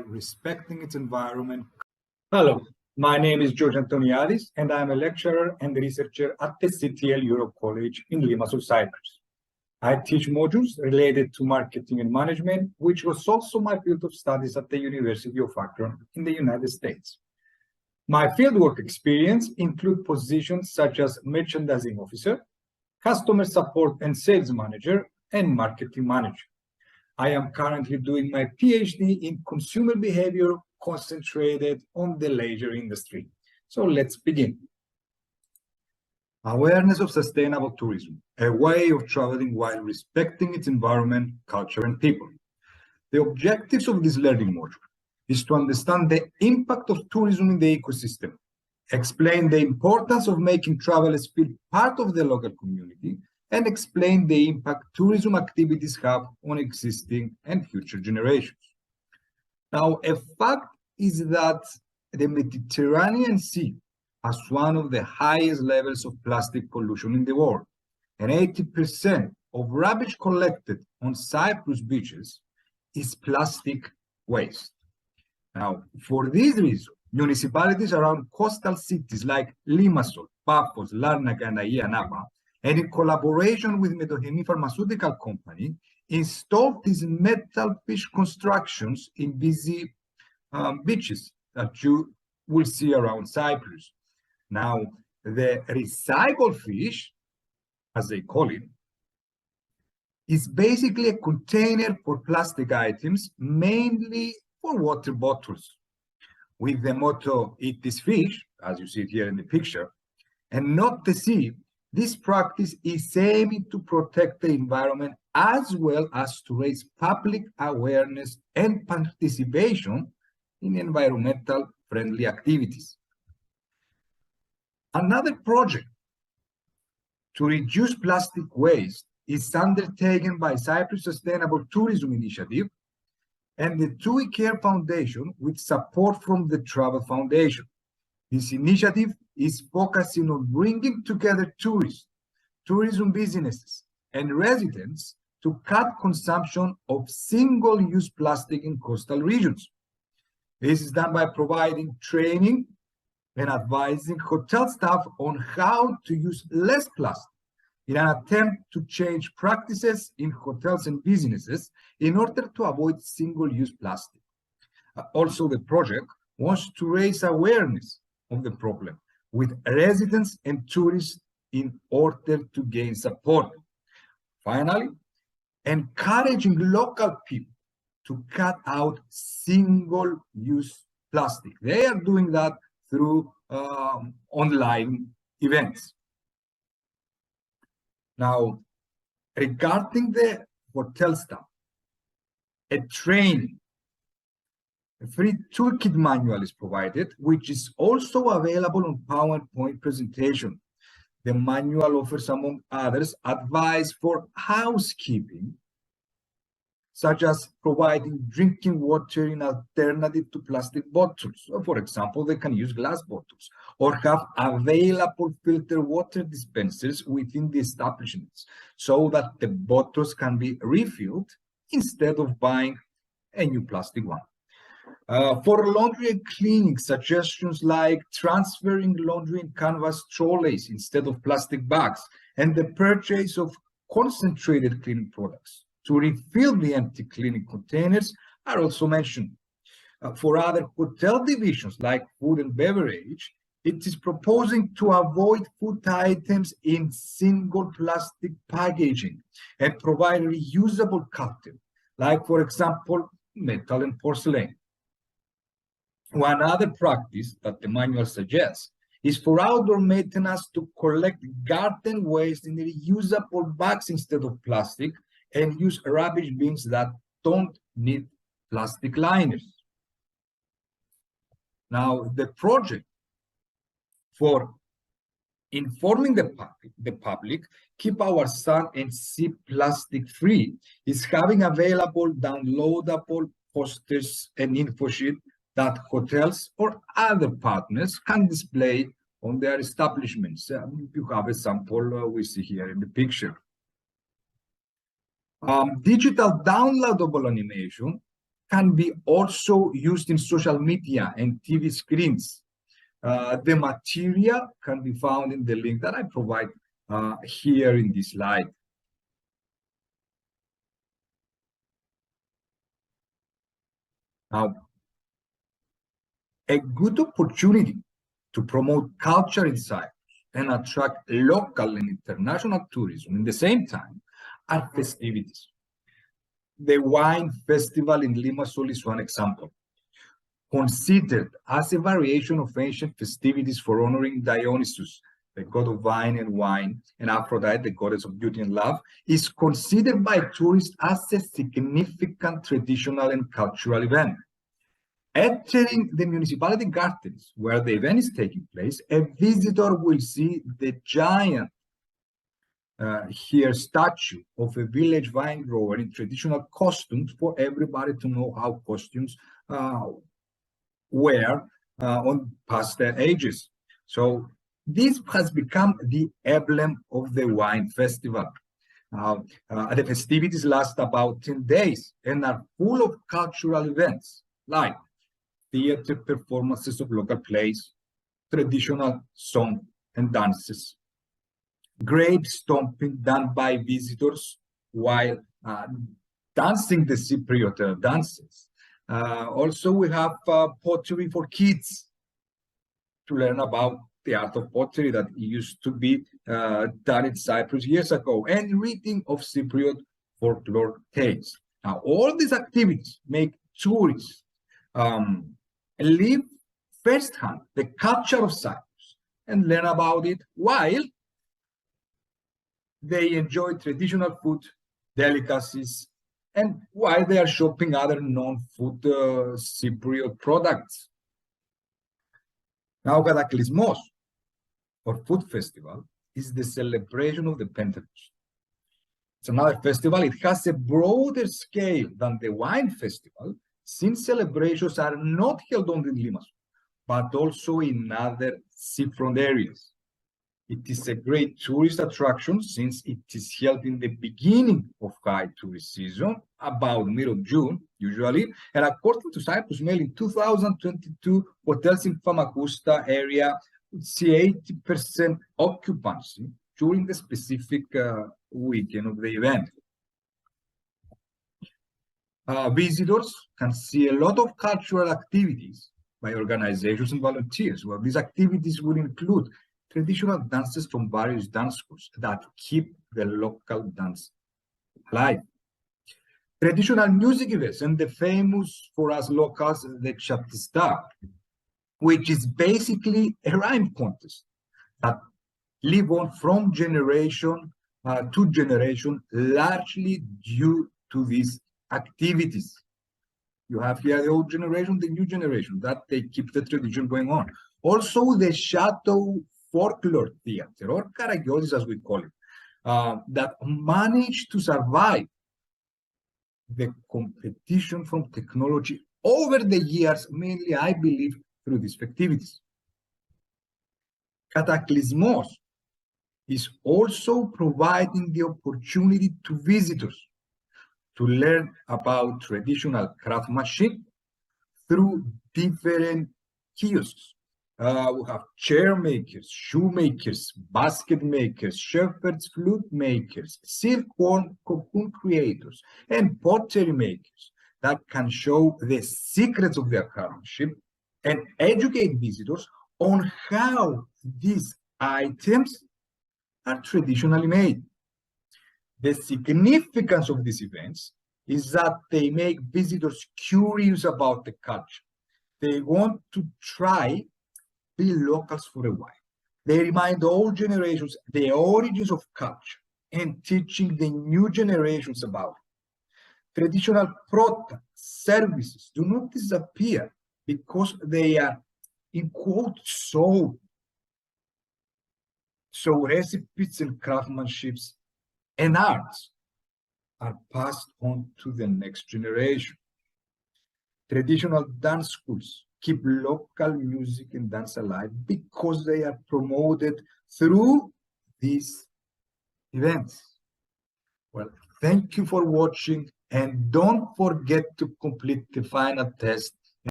respecting its environment. Hello, my name is George Antoniadis, and I am a lecturer and researcher at the CTL Europe College in Limassol, Cyprus. I teach modules related to marketing and management, which was also my field of studies at the University of Akron in the United States. My fieldwork experience includes positions such as merchandising officer, customer support and sales manager, and marketing manager. I am currently doing my PhD in consumer behavior concentrated on the leisure industry. So let's begin. Awareness of sustainable tourism, a way of traveling while respecting its environment, culture, and people. The objectives of this learning module is to understand the impact of tourism in the ecosystem, explain the importance of making travelers feel part of the local community, and explain the impact tourism activities have on existing and future generations. Now, a fact is that the Mediterranean Sea has one of the highest levels of plastic pollution in the world, and 80% of rubbish collected on Cyprus beaches is plastic waste. Now, for this reason, municipalities around coastal cities like Limassol, Paphos, Larnaca, and Aia Napa, and in collaboration with Medohemi Pharmaceutical Company, installed these metal fish constructions in busy beaches that you will see around Cyprus. Now, the recycled fish, as they call it, is basically a container for plastic items, mainly for water bottles. With the motto, "Eat this fish," as you see it here in the picture, and not the sea, this practice is aiming to protect the environment as well as to raise public awareness and participation in environmental friendly activities. Another project to reduce plastic waste is undertaken by Cyprus Sustainable Tourism Initiative and the TUI Care Foundation with support from the Travel Foundation. This initiative is focusing on bringing together tourists, tourism businesses, and residents to cut consumption of single-use plastic in coastal regions. This is done by providing training and advising hotel staff on how to use less plastic in an attempt to change practices in hotels and businesses in order to avoid single-use plastic. Also, the project wants to raise awareness of the problem with residents and tourists in order to gain support. Finally, encouraging local people to cut out single-use plastic. They are doing that through online events. Now, regarding the hotel staff, a training, a free toolkit manual is provided, which is also available on PowerPoint presentation. The manual offers, among others, advice for housekeeping, such as providing drinking water in alternative to plastic bottles. So for example, they can use glass bottles or have available filtered water dispensers within the establishments so that the bottles can be refilled instead of buying a new plastic one. For laundry and cleaning, suggestions like transferring laundry in canvas trolleys instead of plastic bags and the purchase of concentrated cleaning products to refill the empty cleaning containers are also mentioned. For other hotel divisions like food and beverage, it is proposing to avoid food items in single plastic packaging and provide reusable content, like, for example, metal and porcelain. One other practice that the manual suggests is for outdoor maintenance to collect garden waste in reusable bags instead of plastic and use rubbish bins that don't need plastic liners. Now, the project for informing the public, keep our sun and sea plastic free, is having available downloadable posters and info sheet that hotels or other partners can display on their establishments. You have a sample we see here in the picture. Digital downloadable animation can be also used in social media and TV screens. The material can be found in the link that I provide here in this slide. Now, a good opportunity to promote culture in Cyprus and attract local and international tourism in the same time are festivities. The wine festival in Limassol is one example. Considered as a variation of ancient festivities for honoring Dionysus, the god of wine, and Aphrodite, the goddess of beauty and love, is considered by tourists as a significant traditional and cultural event. Entering the municipality gardens where the event is taking place, a visitor will see the giant here statue of a village vine grower in traditional costumes for everybody to know how costumes were on past ages. So this has become the emblem of the wine festival. The festivities last about 10 days and are full of cultural events like theater performances of local plays, traditional song and dances, grape stomping done by visitors while dancing the Cypriot dances. Also, we have pottery for kids to learn about the art of pottery that used to be done in Cyprus years ago, and reading of Cypriot folklore tales. Now, all these activities make tourists live firsthand the culture of Cyprus and learn about it while they enjoy traditional food, delicacies, and while they are shopping other non-food Cypriot products. Now, Cataclysmos, or food festival, is the celebration of the Pentecost. It's another festival. It has a broader scale than the wine festival, since celebrations are not held only in Limassol, but also in other seafront areas. It is a great tourist attraction since it is held in the beginning of high tourist season, about mid of June, usually. And according to Cyprus Mail, in 2022, hotels in Famagusta area would see 80% occupancy during the specific weekend of the event. Visitors can see a lot of cultural activities by organizations and volunteers. Well, these activities will include traditional dances from various dance schools that keep the local dance alive. Traditional music events and the famous for us locals, the Chaptista, which is basically a rhyme contest that live on from generation to generation, largely due to these activities. You have here the old generation, the new generation, that they keep the tradition going on. Also, the Chateau Folklore Theater, or Karagiotis as we call it, that managed to survive the competition from technology over the years, mainly, I believe, through these activities. Cataclysmos is also providing the opportunity to visitors to learn about traditional craftsmanship through different kiosks. We have chair makers, shoemakers, basket makers, shepherds, flute makers, silkworm cocoon creators, and pottery makers that can show the secrets of their craftsmanship and educate visitors on how these items are traditionally made. The significance of these events is that they make visitors curious about the culture. They want to try be locals for a while. They remind all generations the origins of culture and teaching the new generations about it. Traditional products, services do not disappear because they are, in quote, sold. So recipes and craftsmanships and arts are passed on to the next generation. Traditional dance schools keep local music and dance alive because they are promoted through these events. Well, thank you for watching And don't forget to complete the final test